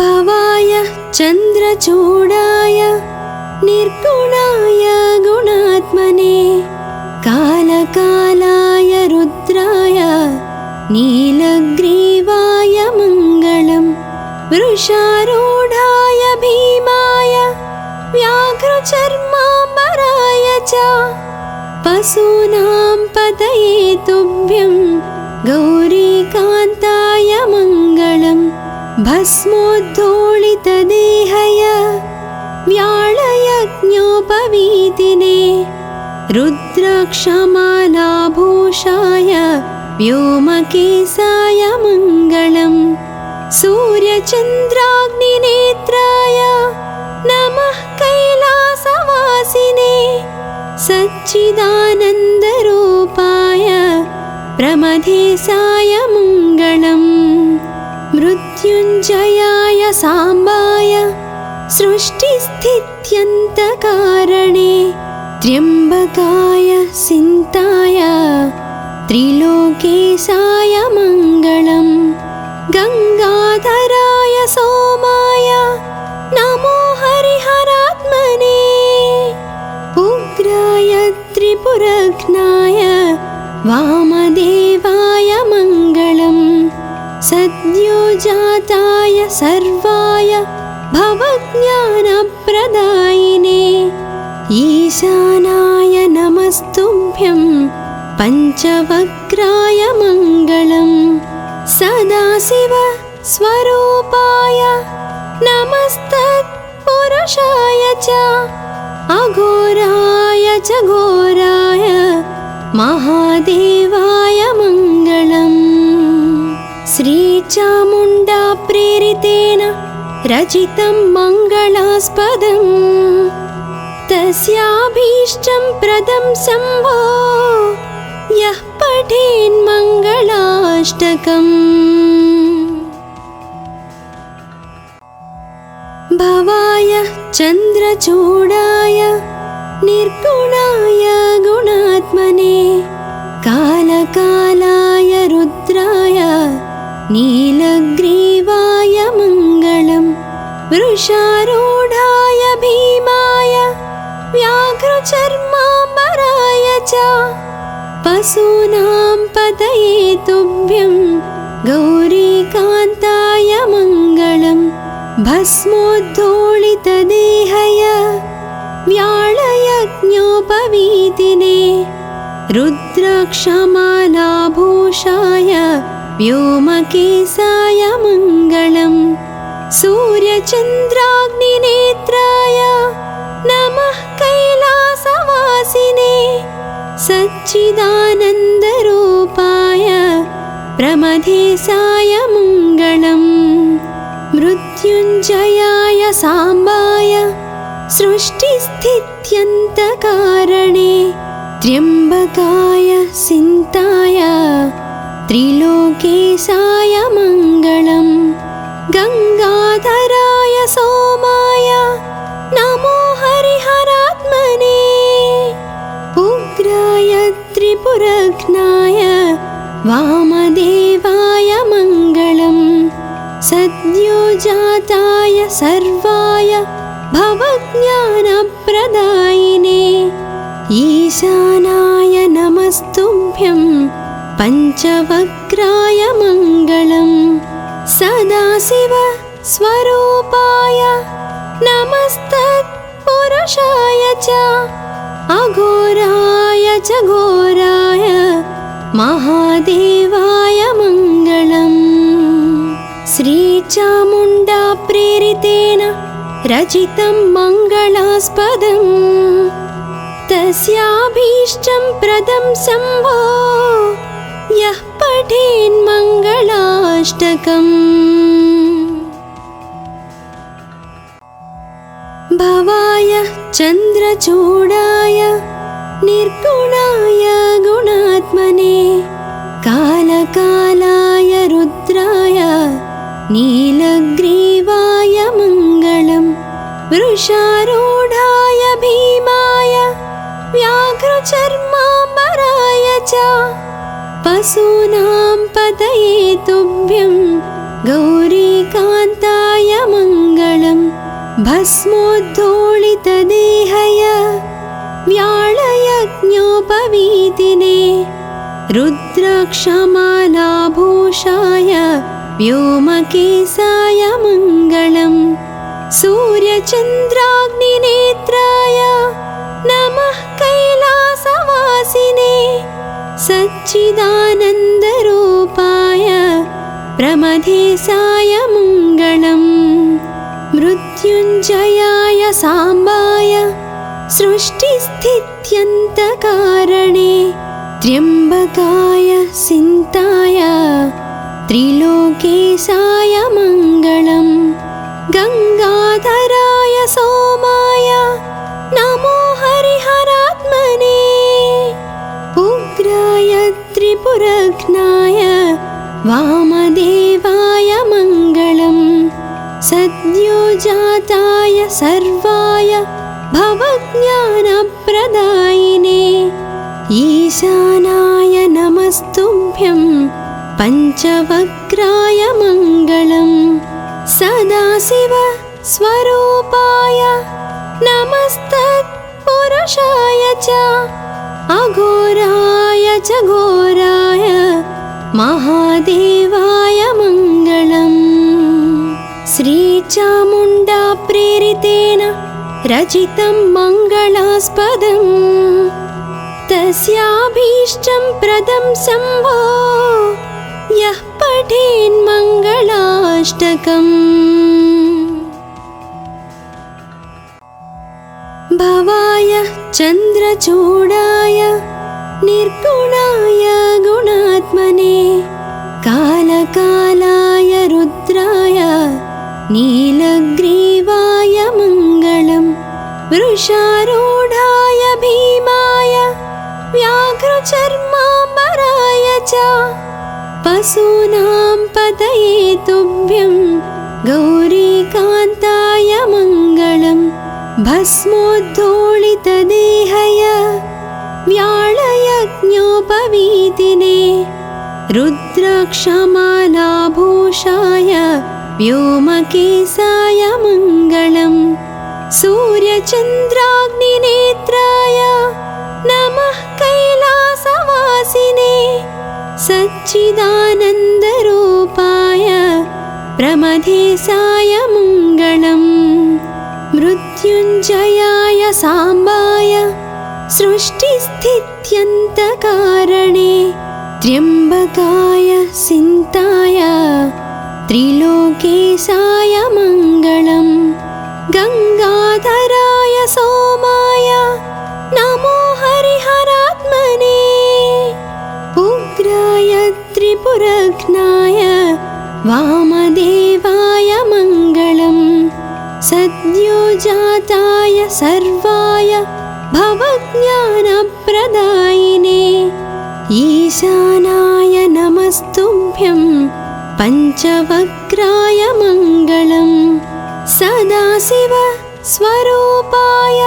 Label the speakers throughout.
Speaker 1: भवाय चन्द्रचूडाय निर्गुणाय गुणात्मने कालकालाय रुद्राय नीलग्रीवाय मङ्गलम् वृषारूढाय भीमाय व्याघ्रचर्माम्बराय च पशूनां पतये तुभ्यं गौरीकान्ताय मङ्गलम् भस्मोद्धूलितदेहय व्याळयज्ञोपवीतिने रुद्राक्षमालाभूषाय व्योमकेशाय मङ्गलम् सूर्यचन्द्राग्निनेत्राय नमः कैलासवासिने सच्चिदानन्दरूपाय प्रमथेशाय मङ्गलम् मृत्युञ्जयाय साम्बाय सृष्टिस्थित्यन्तकारणे त्र्यम्बकाय सिन्ताय त्रिलोकेशाय मङ्गलम् गङ्गाधराय सोमाय नमो हरिहरात्मने उग्राय त्रिपुरघ्नाय वामदेवाय मङ्गलम् सद्योजाताय सर्वाय भवज्ञानप्रदायिने ईशानाय नमस्तुभ्यं पञ्चवक्त्राय मङ्गलम् सदाशिव स्वरूपाय नमस्तत्पुरुषाय च अघोराय च घोराय महादेवाय मङ्गलम् श्रीचामुण्डा प्रेरितेन रचितं मङ्गलास्पदम् तस्याभीष्टं प्रदं शम्भो यः पठेन्मङ्गलाष्टकम् भवाय चन्द्रचूडाय निर्गुणाय गुणात्मने कालकालाय रुद्राय नीलग्रीवाय मङ्गलम् वृषारूढाय भीमाय व्याघ्रचर्माम्बराय च पशूनां पतये तुभ्यं गौरीकान्ताय मङ्गलम् भस्मोद्धूलितदेहय व्याळयज्ञोपवीतिने रुद्राक्षमालाभूषाय व्योमकेशाय मङ्गलम् सूर्यचन्द्राग्निनेत्राय नमः कैलासवासिने सच्चिदानन्दरूपाय प्रमथेशाय मङ्गलम् मृत्युञ्जयाय साम्बाय सृष्टिस्थित्यन्तकारणे त्र्यम्बकाय सिन्ताय त्रिलोकेशाय मङ्गलम् गङ्गाधराय सोमाय नमो हरिहरात्मने उग्राय त्रिपुरघ्नाय वामदेवाय मङ्गलम् सद्योजाताय सर्वाय भवज्ञानप्रदायिने ईशानाय नमस्तुभ्यं पञ्चवक्त्राय मङ्गलम् सदाशिव स्वरूपाय नमस्तत्पुरुषाय च अघोराय च घोराय महादेवाय मङ्गलम् श्रीचामुण्डा प्रेरितेन रचितं मङ्गलास्पदम् तस्याभीष्टं प्रदं शम्भो यः पठेन्मङ्गलाष्टकम् भवाय चन्द्रचूडाय निर्गुणाय गुणात्मने कालकालाय रुद्राय नीलग्रीवाय मङ्गलम् वृषारूढाय भीमाय व्याघ्रचर्माम्बराय च पशूनां पतये तुभ्यं गौरीकान्ताय भस्मोद्धूलितदेहय व्याळयज्ञोपवीतिने रुद्राक्षमालाभूषाय व्योमकेशाय मङ्गलम् सूर्यचन्द्राग्निनेत्राय नमः कैलासवासिने सच्चिदानन्दरूपाय प्रमथेशाय मङ्गलम् मृत्युञ्जयाय साम्बाय सृष्टिस्थित्यन्तकारणे त्र्यम्बकाय सिन्ताय त्रिलोकेशाय मङ्गलम् गङ्गाधराय सोमाय नमो हरिहरात्मने उग्राय त्रिपुरघ्नाय वामदेवाय मङ्गलम् सद्योजाताय सर्वाय भवज्ञानप्रदायिने ईशानाय नमस्तुभ्यं पञ्चवक्त्राय मङ्गलम् सदाशिव स्वरूपाय नमस्तत्पुरुषाय च अघोराय च घोराय महादेवाय मङ्गलम् श्रीचामुण्डा प्रेरितेन रचितं मङ्गलास्पदम् तस्याभीष्टं प्रदं शम्भो यः पठेन्मङ्गलाष्टकम् भवाय चन्द्रचूडाय निर्गुणाय गुणात्मने कालकालाय रुद्राय नीलग्रीवाय मङ्गलम् वृषारूढाय भीमाय व्याघ्रचर्माम्बराय च पशूनां पतये तुभ्यं गौरीकान्ताय मङ्गलम् भस्मोद्धूलितदेहय व्याळयज्ञोपवीतिने रुद्राक्षमालाभूषाय व्योमकेशाय मङ्गलम् सूर्यचन्द्राग्निनेत्राय नमः कैलासवासिने सच्चिदानन्दरूपाय प्रमथेशाय मङ्गलम् मृत्युञ्जयाय साम्बाय सृष्टिस्थित्यन्तकारणे त्र्यम्बकाय सिन्ताय त्रिलोकेशाय मङ्गलम् गङ्गाधराय सोमाय नमो हरिहरात्मने उग्राय त्रिपुरघ्नाय वामदेवाय मङ्गलम् सद्योजाताय सर्वाय भवज्ञानप्रदायिने ईशानाय नमस्तुभ्यं पञ्चवक्त्राय मङ्गलम् सदाशिव स्वरूपाय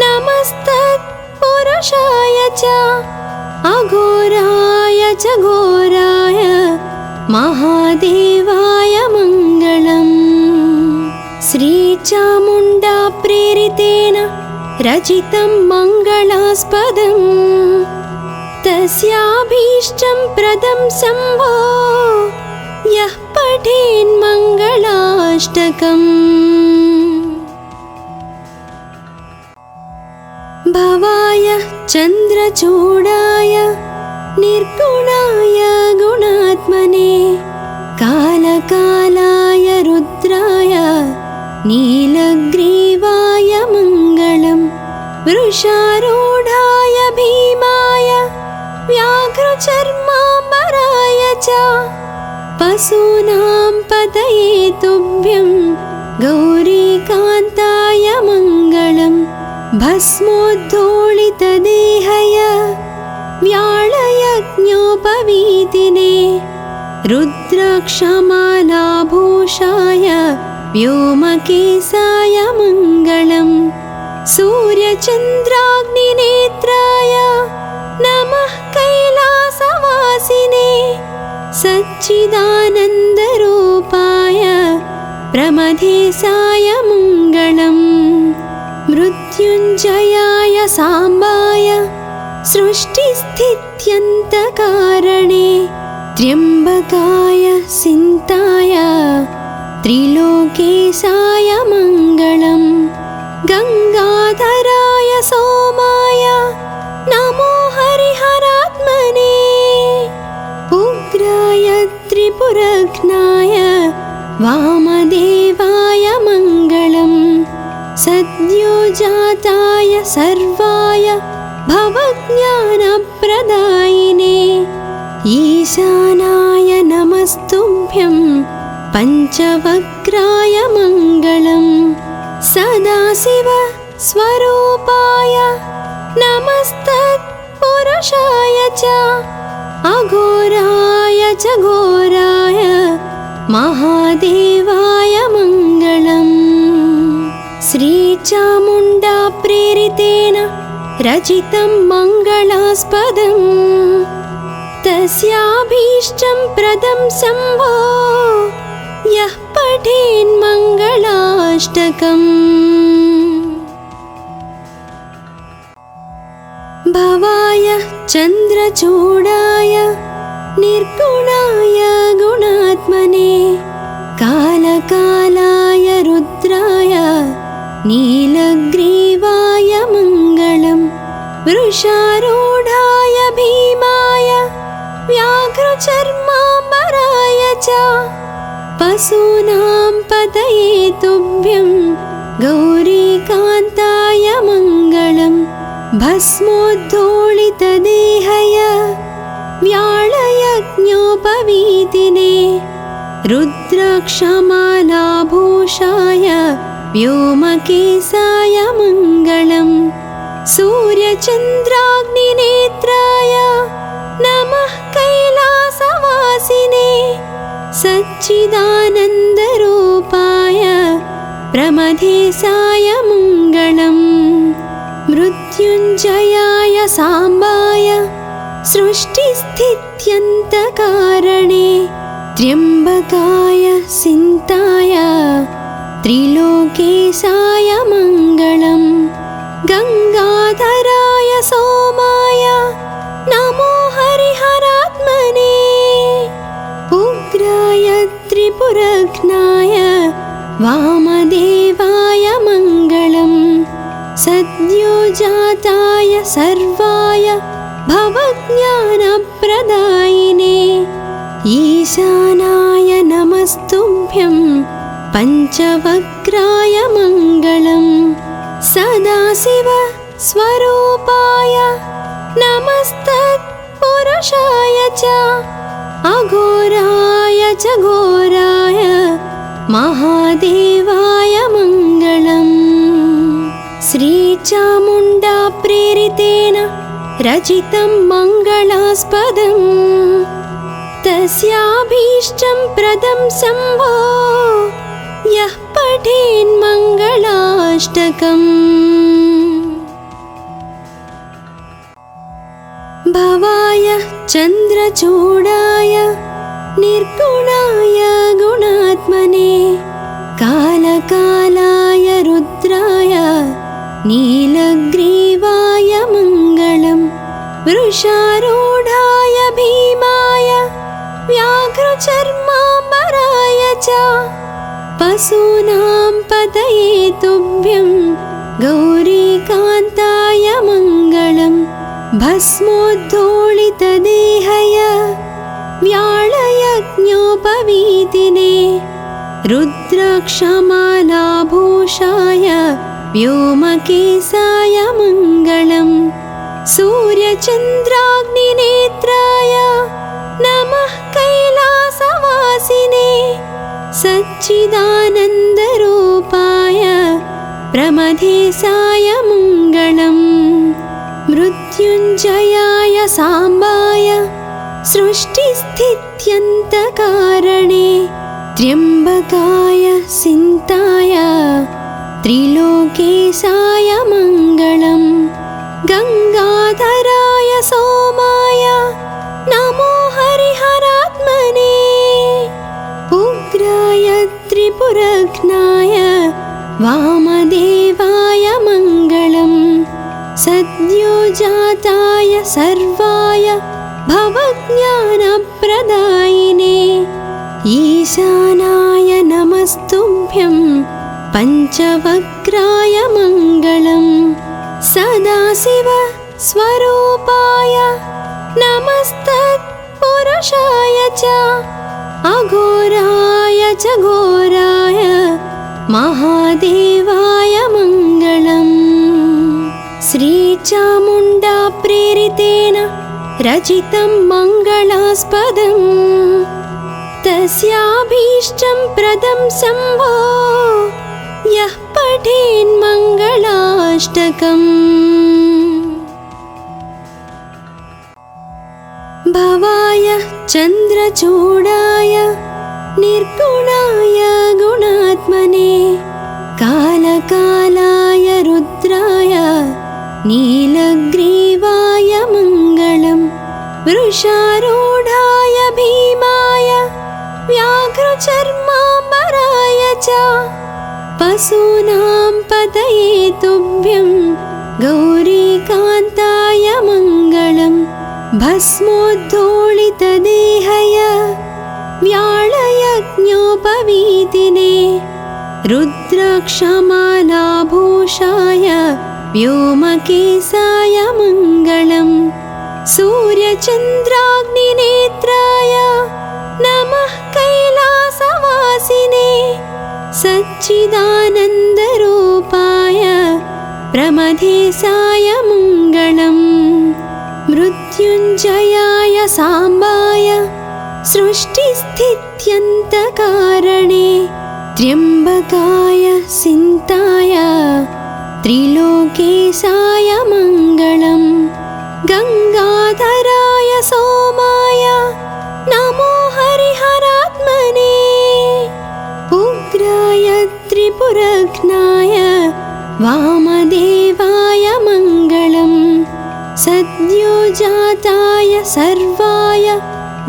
Speaker 1: नमस्तत्पुरुषाय च अघोराय च घोराय महादेवाय मङ्गलम् श्रीचामुण्डा प्रेरितेन रचितं मङ्गलास्पदम् तस्याभीष्टं प्रदं शम्भो यः पठेन्मङ्गलाष्टकम् भवाय चन्द्रचूडाय निर्गुणाय गुणात्मने कालकालाय रुद्राय नीलग्रीवाय मङ्गलम् वृषारूढाय भीमाय व्याघ्रचर्माम्बराय च पशूनां पतये तुभ्यं गौरीकान्ताय मङ्गलम् भस्मोद्धूलितदेहय व्याळयज्ञोपवीतिने रुद्राक्षमालाभूषाय व्योमकेशाय मङ्गलम् सूर्यचन्द्राग्निनेत्राय नमः कैलासवासिने सच्चिदानन्दरूपाय प्रमथेशाय मङ्गलम् मङ्गलम् मृत्युञ्जयाय साम्बाय सृष्टिस्थित्यन्तकारणे त्र्यम्बकाय सिन्ताय त्रिलोकेशाय मङ्गलम् गङ्गाधराय सोमाय नमो हरिहरात्मने उग्राय त्रिपुरघ्नाय वामदेवाय मङ्गलम् सद्योजाताय सर्वाय भवज्ञानप्रदायिने ईशानाय नमस्तुभ्यं पञ्चवक्त्राय मङ्गलम् सदाशिव स्वरूपाय नमस्तत्पुरुषाय च अघोराय च घोराय महादेवाय मङ्गलम् श्रीचामुण्डा प्रेरितेन रचितं मङ्गलास्पदम् तस्याभीष्टं प्रदं शम्भो यः पठेन्मङ्गलाष्टकम् भवाय चन्द्रचूडाय निर्गुणाय गुणात्मने कालकालाय रुद्राय नीलग्रीवाय मङ्गलम् वृषारूढाय भीमाय व्याघ्रचर्माम्बराय च पशूनां पतये तुभ्यं गौरीकान्ताय मङ्गलम् भस्मोद्धूलितदेहय व्याळयज्ञोपवीतिने रुद्राक्षमालाभूषाय व्योमकेशाय मङ्गलम् सूर्यचन्द्राग्निनेत्राय नमः कैलासवासिने सच्चिदानन्दरूपाय प्रमथेशाय मङ्गलम् मृत्युञ्जयाय साम्बाय सृष्टिस्थित्यन्तकारणे त्र्यम्बकाय सिन्ताय त्रिलोकेशाय मङ्गलम् गङ्गाधराय सोमाय नमो हरिहरात्मने उग्राय त्रिपुरघ्नाय वामदेवाय मङ्गलम् सद्योजाताय सर्वाय भवज्ञानप्रदायिने ईशानाय नमस्तुभ्यं पञ्चवक्त्राय मङ्गलम् सदाशिव स्वरूपाय नमस्तत्पुरुषाय च अघोराय च घोराय महादेवाय मङ्गलम् श्रीचामुण्डा प्रेरितेन रचितं मङ्गलास्पदम् तस्याभीष्टं प्रदं शम्भो यः पठेन्मङ्गलाष्टकम् भवाय चन्द्रचूडाय निर्गुणाय गुणात्मने कालकालाय रुद्राय नीलग्रीवाय मङ्गलम् वृषारूढाय भीमाय व्याघ्रचर्माम्बराय च पशूनां पतये तुभ्यं गौरीकान्ताय मङ्गलम् भस्मोद्धूलितदेहय व्याळयज्ञोपवीतिने रुद्राक्षमालाभूषाय व्योमकेशाय मङ्गलम् सूर्यचन्द्राग्निनेत्राय नमः कैलासवासिने सच्चिदानन्दरूपाय प्रमथेशाय मङ्गलम् मृत्युञ्जयाय साम्बाय सृष्टिस्थित्यन्तकारणे त्र्यम्बकाय सिन्ताय त्रिलोकेशाय मङ्गलम् गङ्गाधराय सोमाय नमो हरिहरात्मने उग्राय त्रिपुरघ्नाय वामदेवाय मङ्गलम् सद्योजाताय सर्वाय भवज्ञानप्रदायिने ईशानाय नमस्तुभ्यं पञ्चवक्त्राय मङ्गलम् सदाशिव स्वरूपाय नमस्तत्पुरुषाय च अघोराय च घोराय महादेवाय मङ्गलम् श्रीचामुण्डा प्रेरितेन रचितं मङ्गलास्पदम् तस्याभीष्टं प्रदं शम्भो यः पठेन्मङ्गलाष्टकम् भवाय चन्द्रचूडाय निर्गुणाय गुणात्मने कालकालाय रुद्राय नीलग्रीवाय मङ्गलम् वृषारूढाय भीमाय व्याघ्रचर्माम्बराय च पशूनां पतये तुभ्यं गौरीकान्ताय मङ्गलम् भस्मोद्धूलितदेहय व्याळयज्ञोपवीतिने रुद्राक्षमालाभूषाय व्योमकेशाय मङ्गलम् सूर्यचन्द्राग्निनेत्राय नमः कैलासवासिने सच्चिदानन्दरूपाय प्रमथेशाय मङ्गलम् मृत्युञ्जयाय साम्बाय सृष्टिस्थित्यन्तकारणे त्र्यम्बकाय सिन्ताय त्रिलोकेशाय मङ्गलम् गङ्गाधराय सोमाय नमो हरिहरात्मने उग्राय त्रिपुरघ्नाय वामदेवाय मङ्गलम् सद्योजाताय सर्वाय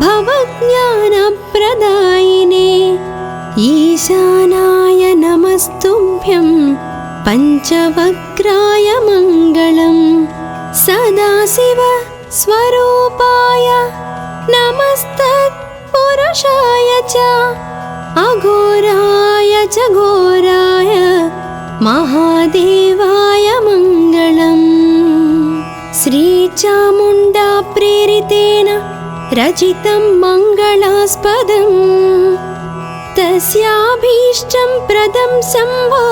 Speaker 1: भवज्ञानप्रदायिने ईशानाय नमस्तुभ्यं पञ्चवक्त्राय मङ्गलम् सदाशिव स्वरूपाय नमस्तत्पुरुषाय च अघोराय च घोराय महादेवाय मङ्गलम् श्रीचामुण्डा प्रेरितेन रचितं मङ्गलास्पदम् तस्याभीष्टं प्रदं शम्भो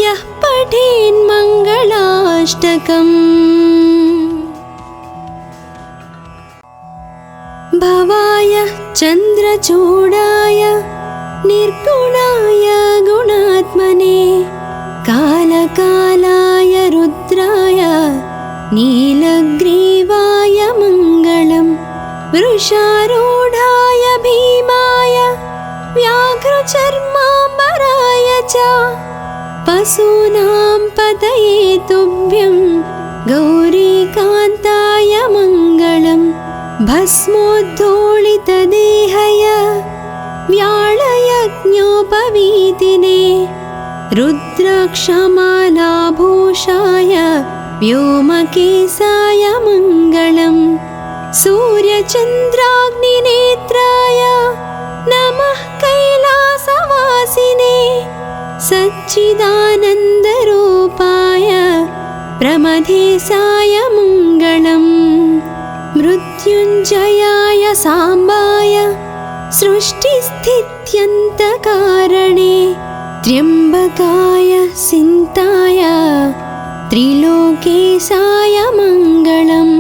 Speaker 1: यः पठेन्मङ्गलाष्टकम् भवाय चन्द्रचूडाय निर्गुणाय गुणात्मने कालकालाय रुद्राय नीलग्रीवाय मङ्गलम् वृषारूढाय भीमाय व्याघ्रचर्माम्बराय च पशूनां पतये तुभ्यं गौरीकान्ताय मङ्गलम् भस्मोद्धूलितदेहय व्याळयज्ञोपवीतिने रुद्राक्षमालाभूषाय व्योमकेशाय मङ्गलम् सूर्यचन्द्राग्निनेत्राय नमः कैलासवासिने सच्चिदानन्दरूपाय प्रमथेशाय मङ्गलम् मृत्युञ्जयाय साम्बाय सृष्टिस्थित्यन्तकारणे त्र्यम्बकाय सिन्ताय त्रिलोकेशाय मङ्गलम्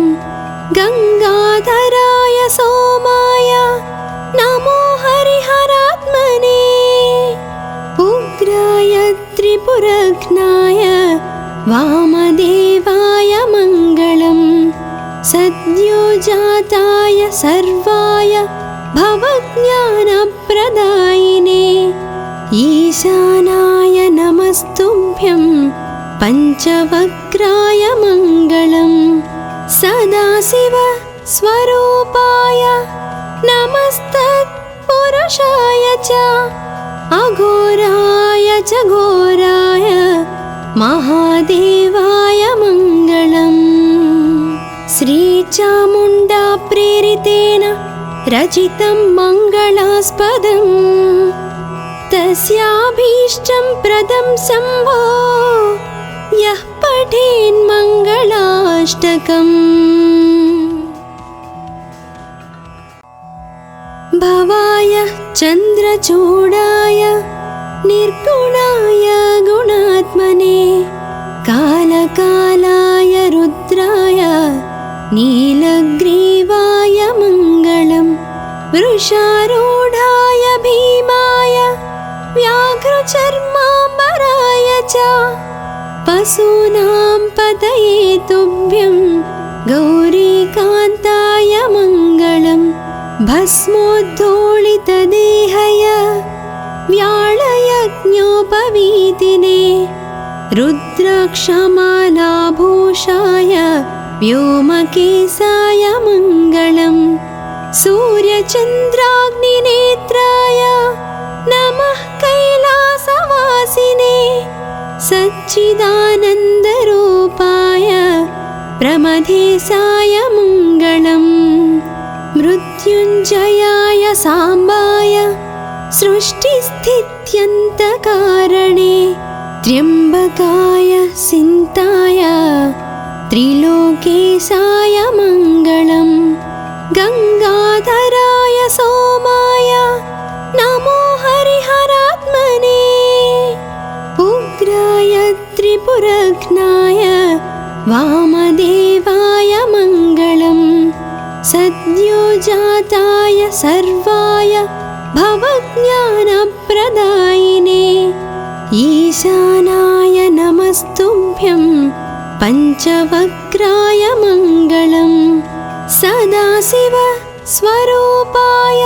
Speaker 1: गङ्गाधराय सोमाय नमो हरिहरात्मने उग्राय त्रिपुरघ्नाय वामदेवाय मङ्गलम् सद्योजाताय सर्वाय भवज्ञानप्रदायिने ईशानाय नमस्तुभ्यं पञ्चवक्त्राय मङ्गलम् सदाशिव स्वरूपाय नमस्तत्पुरुषाय च अघोराय च घोराय महादेवाय मङ्गलम्। श्रीचामुण्डा प्रेरितेन रचितं मङ्गलास्पदम् तस्याभीष्टं प्रदं शम्भो यः पठेन्मङ्गलाष्टकम्। भवाय चन्द्रचूडाय निर्गुणाय गुणात्मने कालकालाय रुद्राय नीलग्रीवाय मङ्गलम्। वृषारूढाय भीमाय व्याघ्रचर्माम्बराय च पशूनां पतये तुभ्यं गौरीकान्ताय मङ्गलम्। भस्मोद्धूलितदेहय व्याळयज्ञोपवीतिने रुद्राक्षमालाभूषाय व्योमकेशाय मङ्गलम्। सूर्यचन्द्राग्निनेत्राय नमः कैलासवासिने सच्चिदानन्दरूपाय प्रमथेशाय मङ्गलम्। मृत्युञ्जयाय साम्बाय सृष्टिस्थित्यन्तकारणे त्र्यम्बकाय सिन्ताय त्रिलोकेशाय मङ्गलम्। गङ्गाधराय सोमाय नमो हरिहरात्मने उग्राय त्रिपुरघ्नाय वामदेवाय मङ्गलम्। सद्योजाताय सर्वाय भवज्ञानप्रदायिने ईशानाय नमस्तुभ्यं पञ्चवक्त्राय मङ्गलम्। सदाशिव स्वरूपाय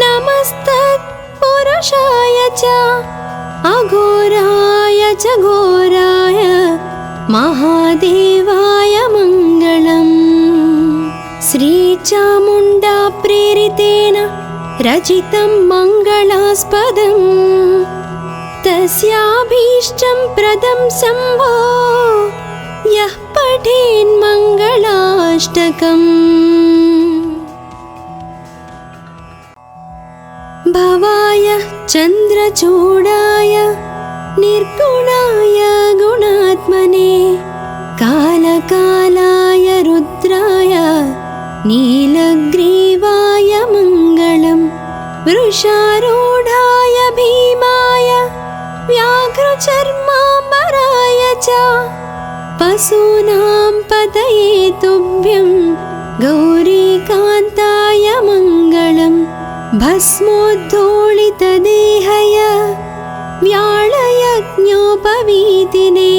Speaker 1: नमस्तत्पुरुषाय च अघोराय च घोराय महादेवाय मङ्गलम्। श्रीचामुण्डा प्रेरितेन रचितं मङ्गलास्पदम् तस्याभीष्टं प्रदं शम्भो यः पठेन्मङ्गलाष्टकम्। भवाय चन्द्रचूडाय निर्गुणाय गुणात्मने कालकालाय रुद्राय नीलग्रीवाय मङ्गलम्। वृषारूढाय भीमाय व्याघ्रचर्माम्बराय च पशूनां पतये तुभ्यं गौरीकान्ताय मङ्गलम्। भस्मोद्धूलितदेहय व्याळयज्ञोपवीतिने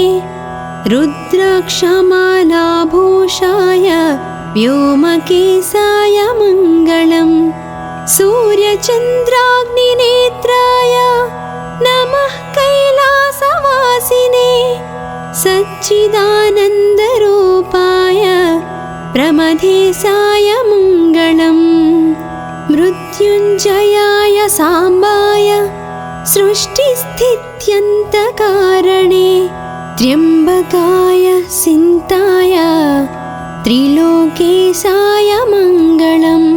Speaker 1: रुद्राक्षमालाभूषाय व्योमकेशाय मङ्गलम्। सूर्यचन्द्राग्निनेत्राय नमः कैलासवासिने सच्चिदानन्दरूपाय प्रमथेशाय मङ्गलम्। मृत्युञ्जयाय साम्बाय सृष्टिस्थित्यन्तकारणे त्र्यम्बकाय सिन्ताय त्रिलोकेशाय मङ्गलम्।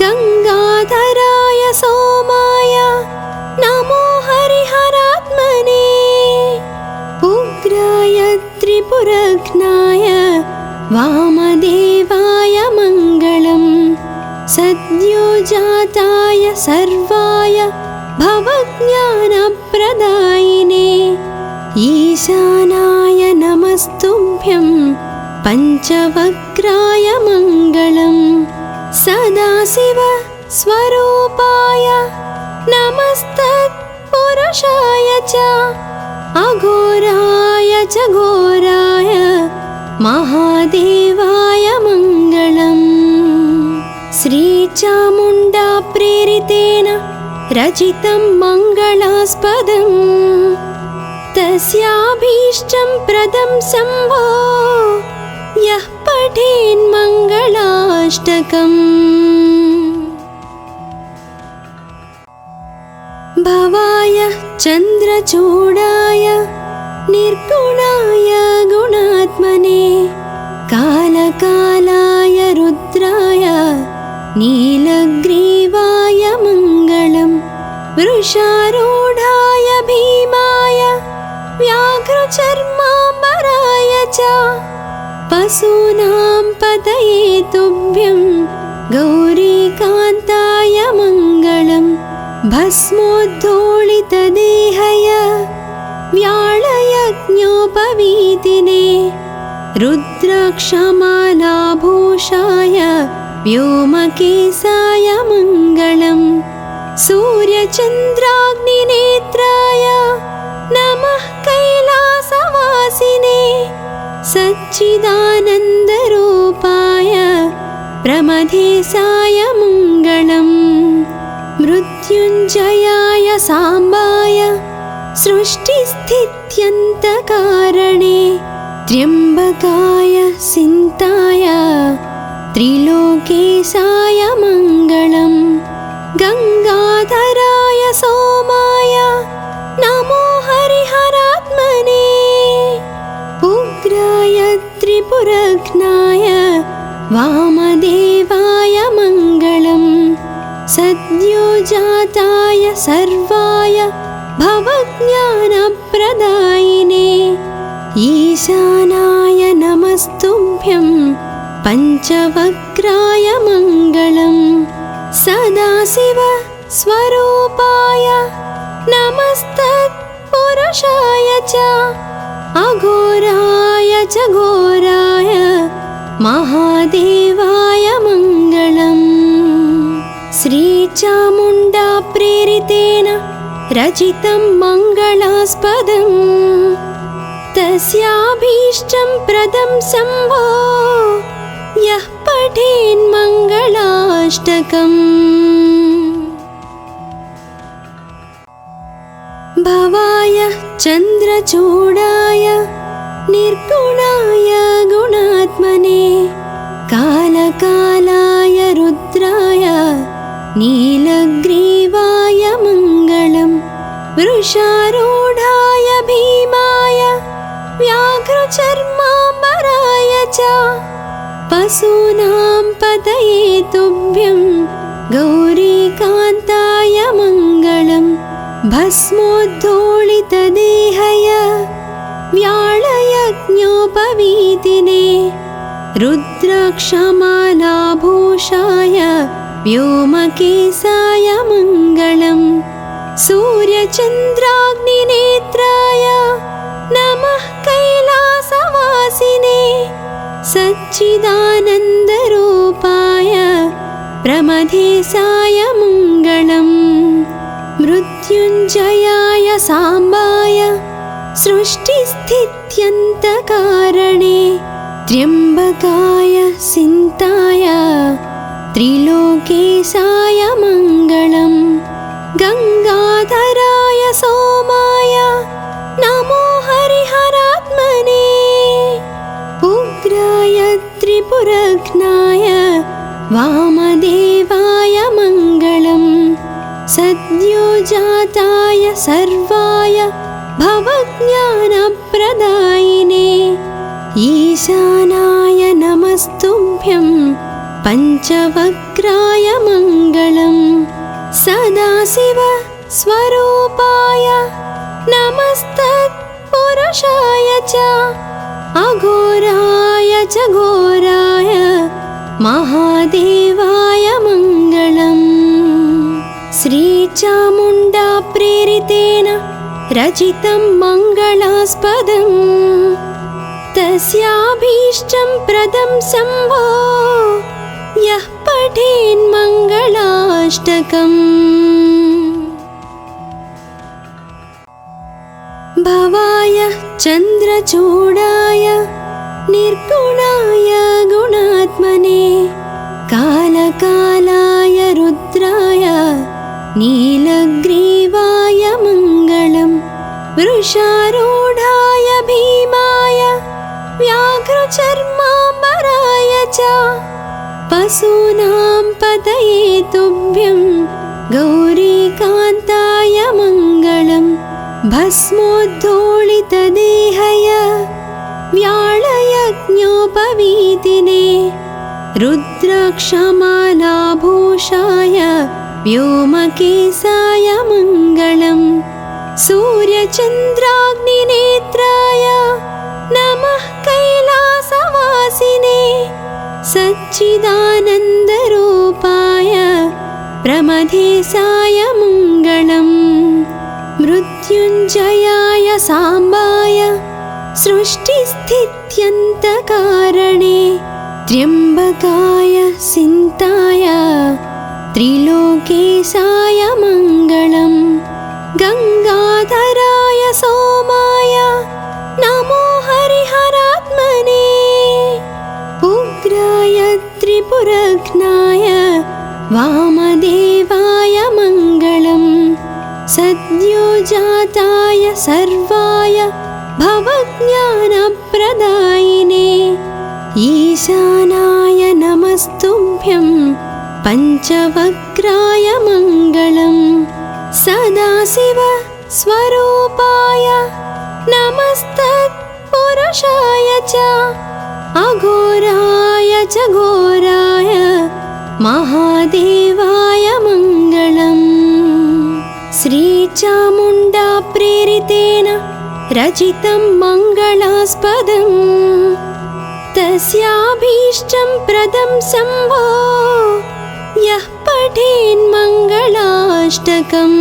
Speaker 1: गङ्गाधराय सोमाय नमो हरिहरात्मने उग्राय त्रिपुरघ्नाय वामदेवाय मङ्गलम्। सद्योजाताय सर्वाय भवज्ञानप्रदायिने ईशानाय नमस्तुभ्यं पञ्चवक्त्राय मङ्गलम्। सदाशिव स्वरूपाय नमस्तत्पुरुषाय च अघोराय च घोराय महादेवाय मङ्गलम्। श्रीचामुण्डा प्रेरितेन रचितं मङ्गलास्पदम् तस्याभीष्टं प्रदं शम्भो यः पठेन्मङ्गलाष्टकम्। भवाय चन्द्रचूडाय निर्गुणाय गुणात्मने कालकालाय रुद्राय नीलग्रीवाय मङ्गलम् वृषारूढाय भीमाय व्याघ्रचर्माम्बराय च पशूनां पतये तुभ्यं गौरीकान्ताय मङ्गलम् भस्मोद्धूलितदेहय व्याळयज्ञोपवीतिने रुद्राक्षमालाभूषाय व्योमकेशाय मङ्गलम् सूर्यचन्द्राग्निनेत्राय नमः कैलासवासिने सच्चिदानन्दरूपाय प्रमथेशाय मङ्गलम् मृत्युञ्जयाय साम्बाय सृष्टिस्थित्यन्तकारणे त्र्यम्बकाय सिन्ताय त्रिलोकेशाय मङ्गलम् गङ्गाधराय सोमाय नमो हरिहरात्मने उग्राय त्रिपुरघ्नाय वामदेवाय मङ्गलम् सद्योजाताय सर्वाय भवज्ञानप्रदायिने ईशानाय नमस्तुभ्यं पञ्चवक्त्राय मङ्गलम् सदाशिव स्वरूपाय नमस्तत्पुरुषाय च अघोराय च घोराय महादेवाय मङ्गलम् श्रीचामुण्डा प्रेरितेन रचितं मङ्गलास्पदम् तस्याभीष्टं प्रदं शम्भो यः पठेन्मङ्गलाष्टकम् भवाय चन्द्रचूडाय निर्गुणाय गुणात्मने कालकालाय रुद्राय नीलग्रीवाय मङ्गलम् वृषारूढाय भीमाय व्याघ्रचर्माम्बराय च पशूनां पतये तुभ्यं गौरीकान्ताय मङ्गलम् भस्मोद्धूलितदेहय व्याळयज्ञोपवीतिने रुद्राक्षमालाभूषाय व्योमकेशाय मङ्गलम् सूर्यचन्द्राग्निनेत्राय नमः कैलासवासिने सच्चिदानन्दरूपाय प्रमथेशाय मङ्गलम् मृत्युञ्जयाय साम्बाय सृष्टिस्थित्यन्तकारणे त्र्यम्बकाय सिन्ताय त्रिलोकेशाय मङ्गलम् गङ्गाधराय सोमाय नमो हरिहरात्मने उग्राय त्रिपुरघ्नाय वामदेवाय मङ्गलम् सद्योजाताय सर्वाय भवज्ञानप्रदायिने ईशानाय नमस्तुभ्यं पञ्चवक्त्राय मङ्गलम् सदाशिव स्वरूपाय नमस्तत्पुरुषाय च अघोराय च घोराय महादेवाय मङ्गलम् श्रीचामुण्डा प्रेरितेन रचितं मङ्गलास्पदम् तस्याभीष्टं प्रदं शम्भो यः पठेन्मङ्गलाष्टकम् भवाय चन्द्रचूडाय निर्गुणाय गुणात्मने कालकालाय रुद्राय नीलग्रीवाय मङ्गलम् वृषारूढाय भीमाय व्याघ्रचर्माम्बराय च पशूनां पतये तुभ्यं गौरीकान्ताय मङ्गलम् भस्मोद्धूलितदेहय व्याळयज्ञोपवीतिने रुद्राक्षमालाभूषाय व्योमकेशाय मङ्गलम् सूर्यचन्द्राग्निनेत्राय नमः कैलासवासिने सच्चिदानन्दरूपाय प्रमथेशाय मङ्गलम् मृत्युञ्जयाय साम्बाय सृष्टिस्थित्यन्तकारणे त्र्यम्बकाय सिन्ताय त्रिलोकेशाय मङ्गलम् गङ्गाधराय सोमाय नमो हरिहरात्मने उग्राय त्रिपुरघ्नाय वामदेवाय मङ्गलम् सद्योजाताय सर्वाय भवज्ञानप्रदायिने ईशानाय नमस्तुभ्यं पञ्चवक्त्राय मङ्गलम् सदाशिव स्वरूपाय नमस्तत्पुरुषाय च अघोराय च घोराय महादेवाय मङ्गलम् श्रीचामुण्डा प्रेरितेन रचितं मङ्गलास्पदम् तस्याभीष्टं प्रदं शम्भो यः पठेन्मङ्गलाष्टकम्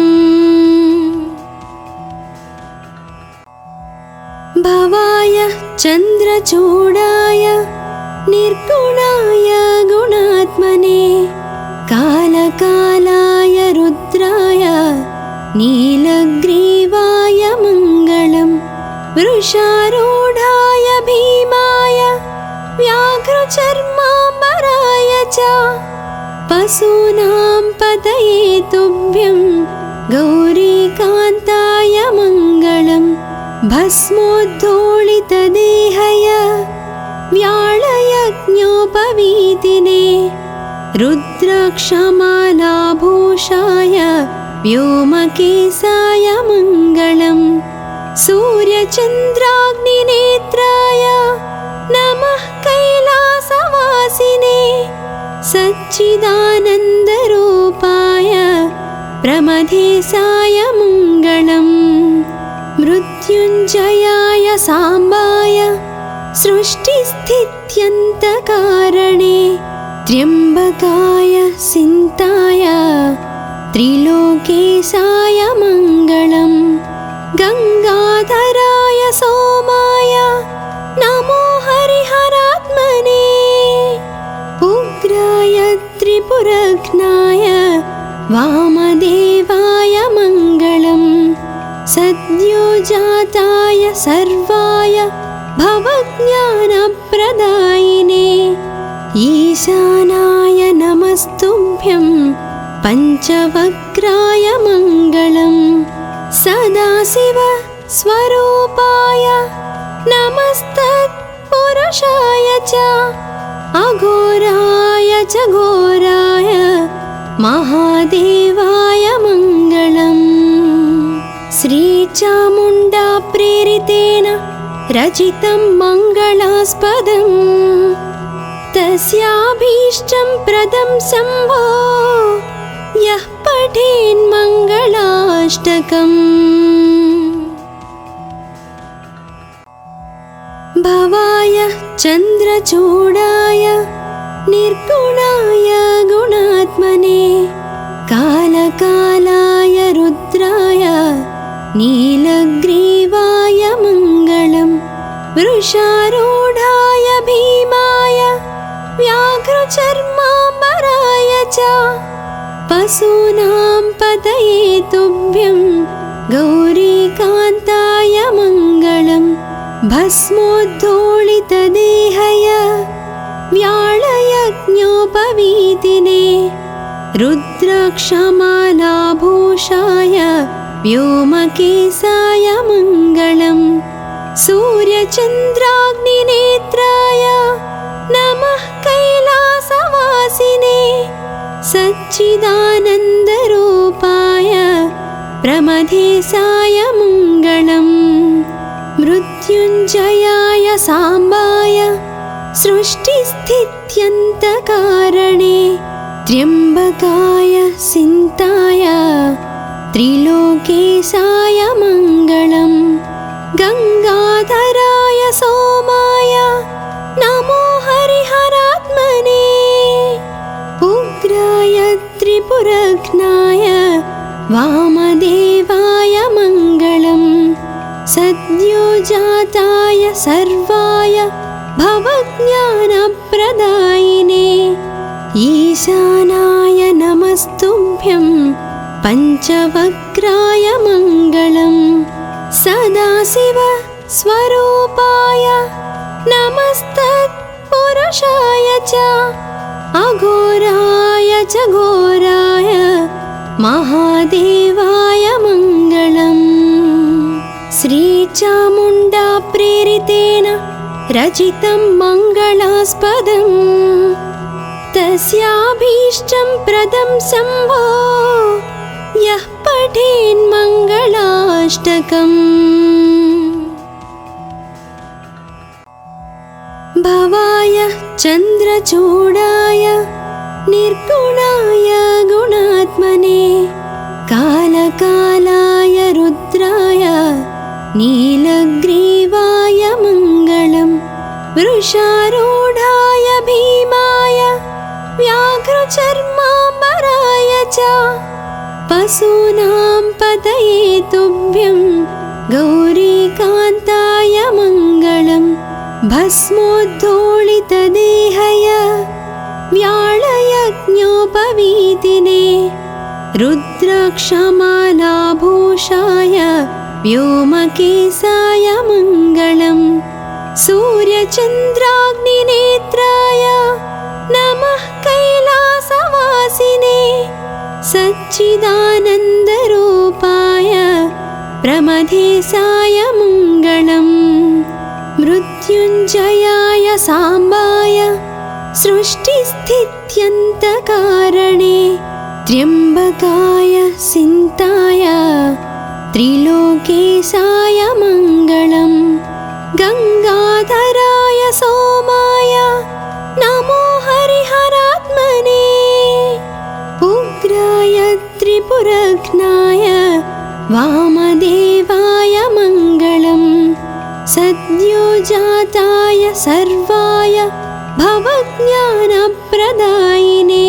Speaker 1: भवाय चन्द्रचूडाय निर्गुणाय गुणात्मने कालकालाय रुद्राय नीलग्रीवाय मङ्गलम् वृषारूढाय भीमाय व्याघ्रचर्माम्बराय च पशूनां पतये तुभ्यं गौरीकान्ताय मङ्गलम् भस्मोद्धूलितदेहय व्याळयज्ञोपवीतिने रुद्राक्षमालाभूषाय व्योमकेशाय मङ्गलम् सूर्यचन्द्राग्निनेत्राय नमः कैलासवासिने सच्चिदानन्दरूपाय प्रमथेशाय मङ्गलम् मृत्युञ्जयाय साम्बाय सृष्टिस्थित्यन्तकारणे त्र्यम्बकाय सिन्ताय त्रिलोकेशाय मङ्गलम् गङ्गाधराय सोमाय नमो हरिहरात्मने उग्राय त्रिपुरघ्नाय वामदेवाय मङ्गलम् सद्योजाताय सर्वाय भवज्ञानप्रदायिने ईशानाय नमस्तुभ्यं पञ्चवक्त्राय मङ्गलम् सदाशिव स्वरूपाय नमस्तत्पुरुषाय च अघोराय च घोराय महादेवाय मङ्गलम् श्रीचामुण्डा प्रेरितेन रचितं मङ्गलास्पदम् तस्याभीष्टं प्रदं शम्भो यः पठेन्मङ्गलाष्टकम् भवाय चन्द्रचूडाय निर्गुणाय गुणात्मने कालकालाय रुद्राय नीलग्रीवाय मङ्गलम् वृषारूढाय भीमाय व्याघ्रचर्माम्बराय च पशूनां पतये तुभ्यं गौरीकान्ताय मङ्गलम् भस्मोद्धूलितदेहय व्याळयज्ञोपवीतिने रुद्राक्षमालाभूषाय व्योमकेशाय मङ्गलम् सूर्यचन्द्राग्निनेत्राय नमः कैलासवासिने सच्चिदानन्दरूपाय प्रमथेशाय मङ्गलम् मृत्युञ्जयाय मृत्युञ्जयाय साम्बाय सृष्टिस्थित्यन्तकारणे त्र्यम्बकाय सिन्ताय त्रिलोकेशाय मङ्गलम् गङ्गाधराय सोमाय नमो हरिहरात्मने उग्राय त्रिपुरघ्नाय वामदेवाय मङ्गलम् सद्योजाताय सर्वाय भवज्ञानप्रदायिने ईशानाय नमस्तुभ्यं पञ्चवक्त्राय मङ्गलम् सदाशिव स्वरूपाय नमस्तत्पुरुषाय च अघोराय च घोराय महादेवाय मङ्गलम् श्रीचामुण्डा प्रेरितेन रचितं मङ्गलास्पदम् तस्याभीष्टं प्रदं शम्भो यः पठेन्मङ्गलाष्टकम् भवाय चन्द्रचूडाय निर्गुणाय गुणात्मने कालकालाय रुद्राय नीलग्रीवाय मङ्गलम् वृषारूढाय भीमाय व्याघ्रचर्माम्बराय च पशूनां पतये तुभ्यं गौरीकान्ताय मङ्गलम् भस्मोद्धूलितदेहय व्याळयज्ञोपवीतिने रुद्राक्षमालाभूषाय व्योमकेशाय मङ्गलम् सूर्यचन्द्राग्निनेत्राय नमः कैलासवासिने सच्चिदानन्दरूपाय प्रमथेशाय मङ्गलम् मृत्युञ्जयाय साम्बाय सृष्टिस्थित्यन्तकारणे त्र्यम्बकाय सिन्ताय त्रिलोकेशाय मङ्गलम् गङ्गाधराय सोमाय नमो हरिहरात्मने उग्राय त्रिपुरघ्नाय वामदेवाय मङ्गलम् सद्योजाताय सर्वाय भवज्ञानप्रदायिने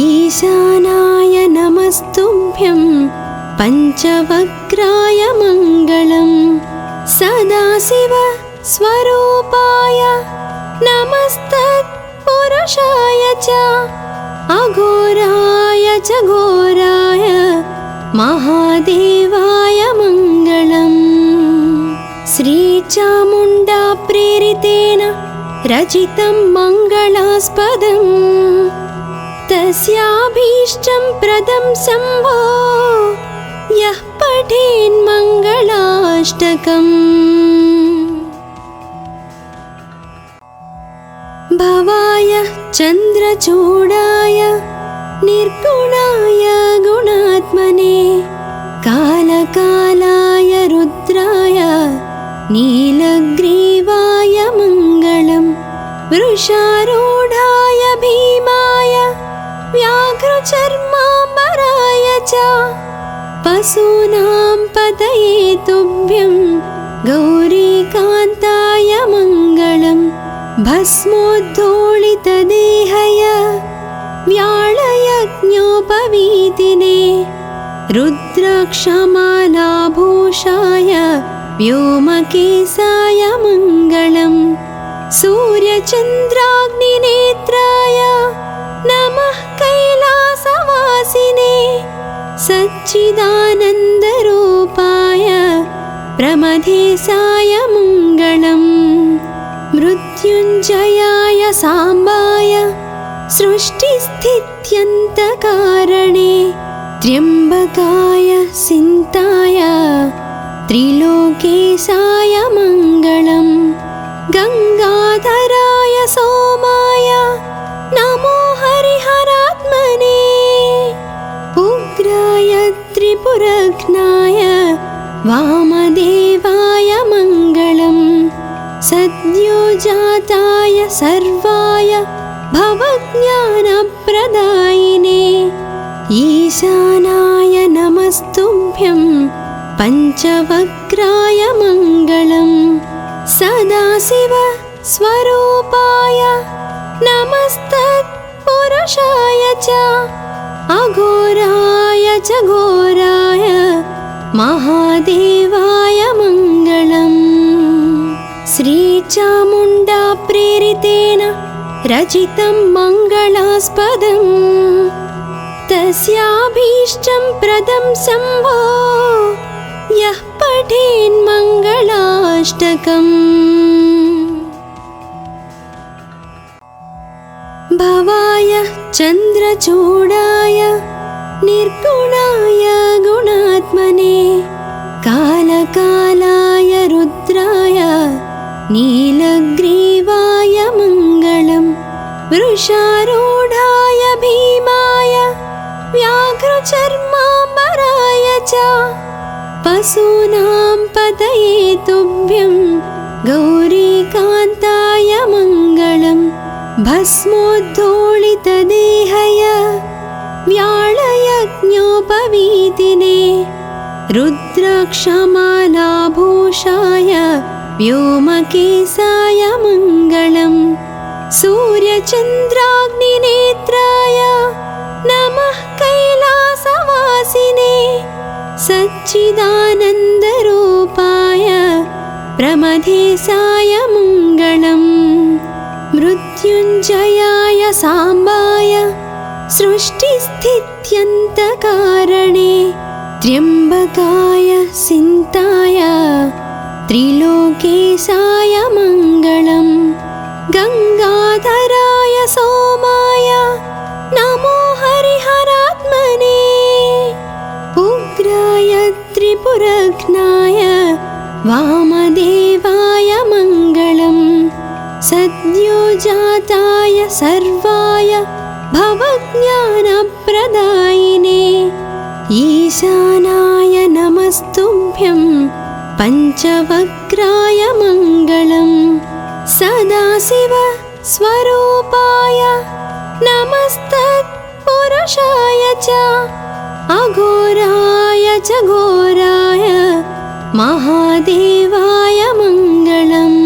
Speaker 1: ईशानाय नमस्तुभ्यं पञ्चवक्त्राय मङ्गलम् सदाशिव स्वरूपाय नमस्तत्पुरुषाय च अघोराय च घोराय महादेवाय मङ्गलम् श्रीचामुण्डा प्रेरितेन रचितं मङ्गलास्पदम् तस्याभीष्टं प्रदं शम्भो यः पठेन्मङ्गलाष्टकम् भवाय चन्द्रचूडाय निर्गुणाय गुणात्मने कालकालाय रुद्राय नीलग्रीवाय मङ्गलम् वृषारूढाय भीमाय व्याघ्रचर्माम्बराय च पशूनां पतये तुभ्यं गौरीकान्ताय मङ्गलम् भस्मोद्धूलितदेहय व्याळयज्ञोपवीतिने रुद्राक्षमालाभूषाय व्योमकेशाय मङ्गलम् सूर्यचन्द्राग्निनेत्राय नमः कैलासवासिने सच्चिदानन्दरूपाय प्रमथेशाय मङ्गलम् मृत्युञ्जयाय साम्बाय सृष्टिस्थित्यन्तकारणे त्र्यम्बकाय सिन्ताय त्रिलोकेशाय मङ्गलम् गङ्गाधराय सोमाय नमो हरिहरात्मने उग्राय त्रिपुरघ्नाय वामदेवाय मङ्गलम् जाताय सर्वाय भवज्ञानप्रदायिने ईशानाय नमस्तुभ्यं पञ्चवक्त्राय मङ्गलम् सदाशिव स्वरूपाय नमस्तत्पुरुषाय च अघोराय च घोराय महादेवाय मङ्गलम् श्रीचामुण्डा प्रेरितेन रचितं मङ्गलास्पदम् तस्याभीष्टं प्रदं शम्भो यः पठेन्मङ्गलाष्टकम् भवाय चन्द्रचूडाय निर्गुणाय गुणात्मने कालकालाय रुद्राय नीलग्रीवाय मङ्गलम् वृषारूढाय भीमाय व्याघ्रचर्माम्बराय च पशूनां पतये तुभ्यं गौरीकान्ताय मङ्गलम् भस्मोद्धूलितदेहय व्याळयज्ञोपवीतिने रुद्राक्षमालाभूषाय व्योमकेशाय मङ्गलम् सूर्यचन्द्राग्निनेत्राय नमः कैलासवासिने सच्चिदानन्दरूपाय प्रमथेशाय मङ्गलम् मृत्युञ्जयाय साम्बाय सृष्टिस्थित्यन्तकारणे त्र्यम्बकाय सिन्ताय त्रिलोकेशाय मङ्गलम् गङ्गाधराय सोमाय नमो हरिहरात्मने उग्राय त्रिपुरघ्नाय वामदेवाय मङ्गलम् सद्योजाताय सर्वाय भवज्ञानप्रदायिने ईशानाय नमस्तुभ्यं पञ्चवक्त्राय मङ्गलम् सदाशिव स्वरूपाय नमस्तत्पुरुषाय च अघोराय च घोराय महादेवाय मङ्गलम्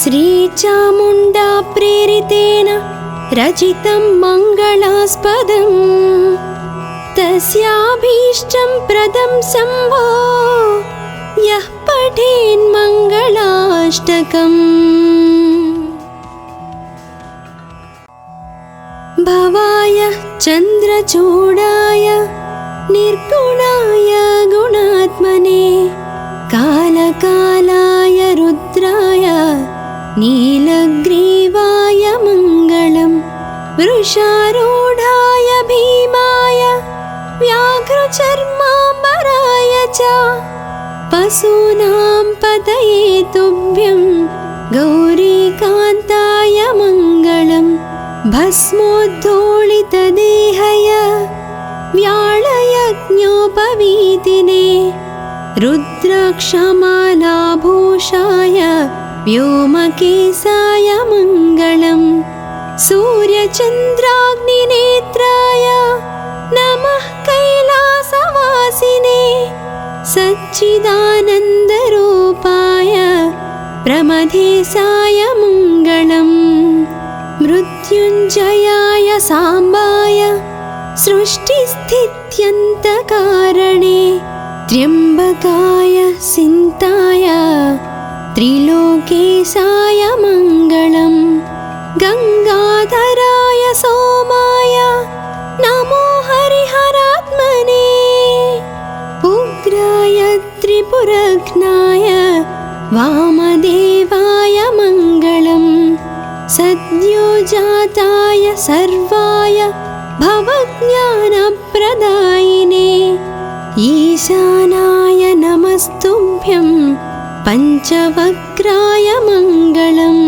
Speaker 1: श्रीचामुण्डा प्रेरितेन रचितं मङ्गलास्पदम् तस्याभीष्टं प्रदं शम्भो यः पठेन्मङ्गलाष्टकम् भवाय चन्द्रचूडाय निर्गुणाय गुणात्मने कालकालाय रुद्राय नीलग्रीवाय मङ्गलम् वृषारूढाय भीमाय व्याघ्रचर्माम्बराय च पशूनां पतये तुभ्यं गौरीकान्ताय मङ्गलम् भस्मोद्धूलितदेहय व्याळयज्ञोपवीतिने रुद्राक्षमालाभूषाय व्योमकेशाय मङ्गलम् सूर्यचन्द्राग्निनेत्राय नमः कैलासवासिने सच्चिदानन्दरूपाय प्रमथेशाय मङ्गलम् मृत्युञ्जयाय साम्बाय सृष्टिस्थित्यन्तकारणे त्र्यम्बकाय सिन्ताय त्रिलोकेशाय मङ्गलम् गङ्गाधराय सोमाय नमो हरिहरात्मने उग्राय त्रिपुरघ्नाय वामदेवाय मङ्गलम् सद्योजाताय सर्वाय भवज्ञानप्रदायिने ईशानाय नमस्तुभ्यं पञ्चवक्त्राय मङ्गलम्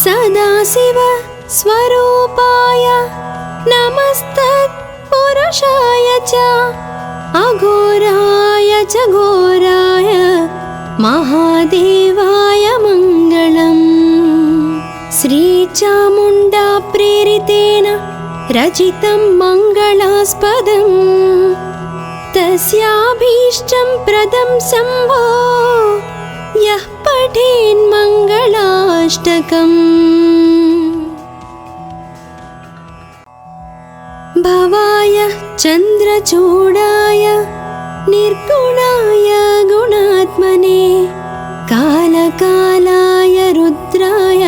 Speaker 1: सदाशिव स्वरूपाय नमस्तत्पुरुषाय च अघोराय च घोराय महादेवाय मङ्गलम् रचितं मङ्गलास्पदम् तस्याभीष्टं प्रदं शम्भो यः पठेन्मङ्गलाष्टकम्। भवाय चन्द्रचूडाय निर्गुणाय गुणात्मने कालकालाय रुद्राय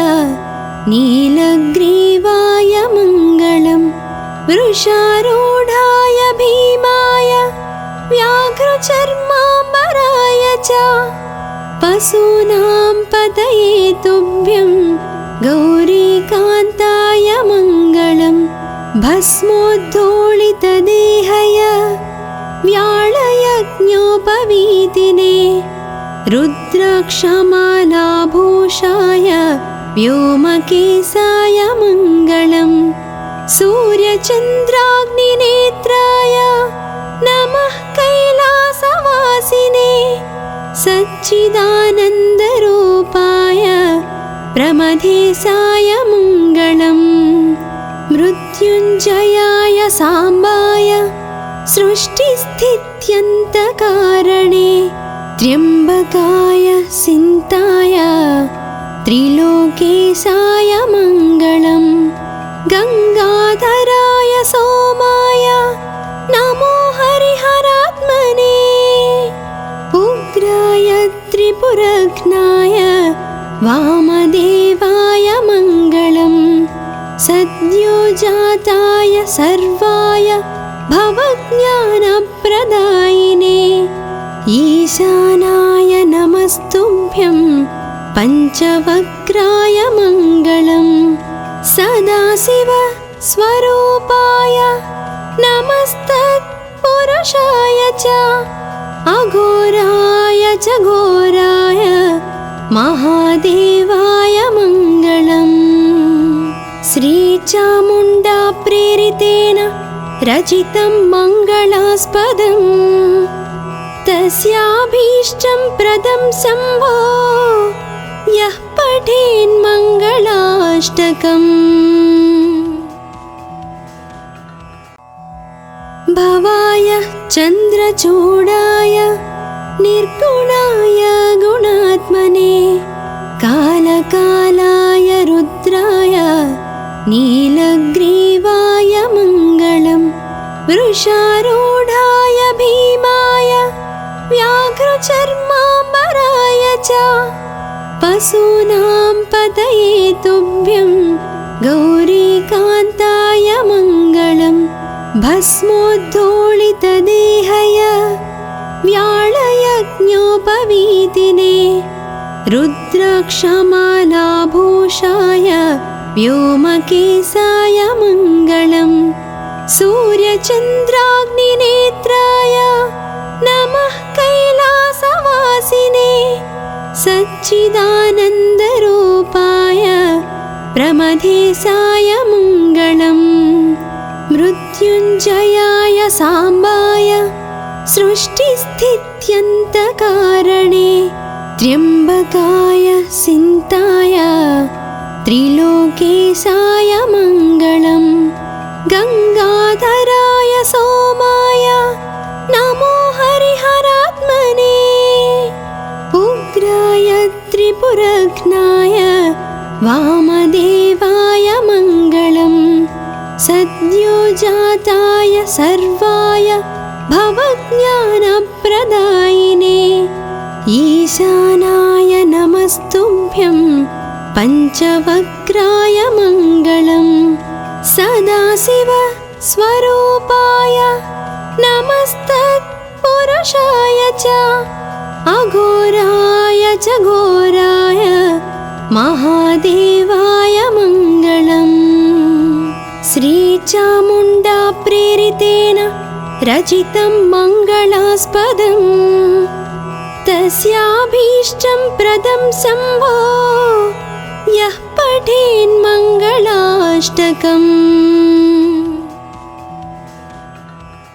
Speaker 1: नीलग्रीवाय मङ्गलम्। वृषारूढाय भीमाय व्याघ्रचर्माम्बराय च पशूनां पतये तुभ्यं गौरीकान्ताय मङ्गलम्। भस्मोद्धूलितदेहय व्याळयज्ञोपवीतिने रुद्राक्षमालाभूषाय व्योमकेशाय मङ्गलम्। सूर्यचन्द्राग्निनेत्राय नमः कैलासवासिने सच्चिदानन्दरूपाय प्रमथेशाय मङ्गलम्। मृत्युञ्जयाय साम्बाय सृष्टिस्थित्यन्तकारणे त्र्यम्बकाय सिन्ताय त्रिलोकेशाय मङ्गलम्। गङ्गाधराय सोमाय नमो हरिहरात्मने उग्राय त्रिपुरघ्नाय वामदेवाय मङ्गलम्। सद्योजाताय सर्वाय भवज्ञानप्रदायिने ईशानाय नमस्तुभ्यं पञ्चवक्त्राय मङ्गलम्। सदाशिव स्वरूपाय नमस्तत्पुरुषाय च अघोराय च घोराय महादेवाय मङ्गलम्। श्रीचामुण्डा प्रेरितेन रचितं मङ्गलास्पदम् तस्याभीष्टं प्रदं शम्भो यः पठेन्मङ्गलाष्टकम्। भवाय चन्द्रचूडाय निर्गुणाय गुणात्मने कालकालाय रुद्राय नीलग्रीवाय मङ्गलम्। वृषारूढाय भीमाय व्याघ्रचर्माम्बराय च पशूनां पतये तुभ्यं गौरीकान्ताय मङ्गलम्। भस्मोद्धूलितदेहय व्याळयज्ञोपवीतिने रुद्राक्षमालाभूषाय व्योमकेशाय मङ्गलम्। सूर्यचन्द्राग्निनेत्राय नमः कैलासवासिने सच्चिदानन्दरूपाय प्रमथेशाय मङ्गलम्। मृत्युञ्जयाय साम्बाय सृष्टिस्थित्यन्तकारणे त्र्यम्बकाय सिन्ताय त्रिलोकेशाय मङ्गलम्। गङ्गाधराय सोमाय नमो हरिहरात्मने उग्राय त्रिपुरघ्नाय वामदेवाय मङ्गलम्। सद्योजाताय सर्वाय भवज्ञानप्रदायिने ईशानाय नमस्तुभ्यं पञ्चवक्त्राय मङ्गलम्। सदाशिव स्वरूपाय नमस्तत्पुरुषाय च अघोराय च घोराय महादेवाय मङ्गलम्। श्रीचामुण्डा प्रेरितेन रचितं मङ्गलास्पदम् तस्याभीष्टं प्रदं शम्भो यः पठेन्मङ्गलाष्टकम्।